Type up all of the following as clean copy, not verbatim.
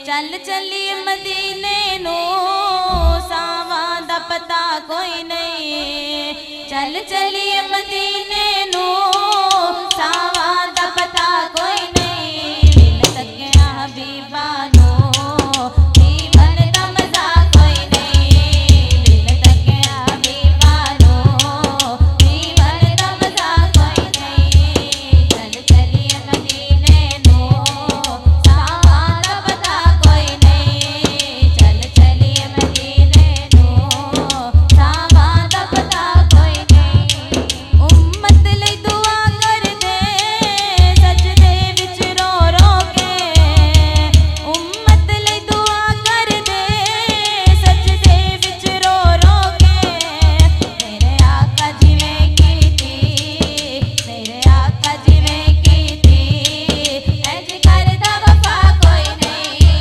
चल चलिए मदीने नो सावा दा पता कोई नहीं। चल चलिए मदीने नो सावा दा पता कोई नहीं। मिल सकिया हबीबा नो जीवन दा मजा कोई नहीं। मिल सकिया हबीबा नो जीवन दा मजा कोई नहीं। चल चलिए मदीने नो सावा दा पता कोई नहीं। चल चलिए मदीने नो सावा दा पता कोई नहीं। उम्मत लई दुआ कर दे सजदे विच रो रो के। उम्मत लई दुआ कर दे सजदे विच रो रो के। मेरे आका जिवें कीती मेरे आका जिवें कीती इंज करदा वफा कोई नहीं।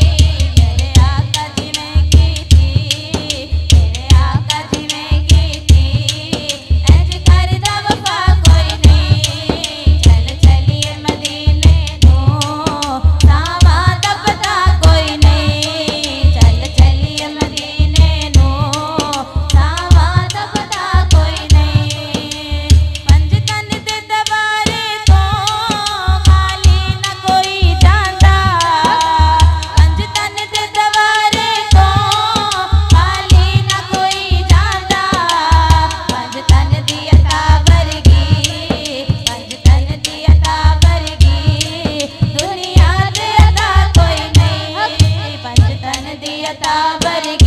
मेरे आका जिवें कीती मेरे आका जिवें कीती इंज करदा वफा कोई नहीं। चल चलिए मदीने नो सावा दा पता कोई नहीं। चल चलिए मदीने नो सावा दा पता कोई नहीं। पंज तन दे दवारे तो खाली ना कोई जांदा। पंज तन दे दवारे तो खाली ना कोई जांदा। पंज तन दी अता वर्गी पंज तन दी अता वर्गी दुनिया ते अता कोई नहीं। पंज तन दी अता वर्गी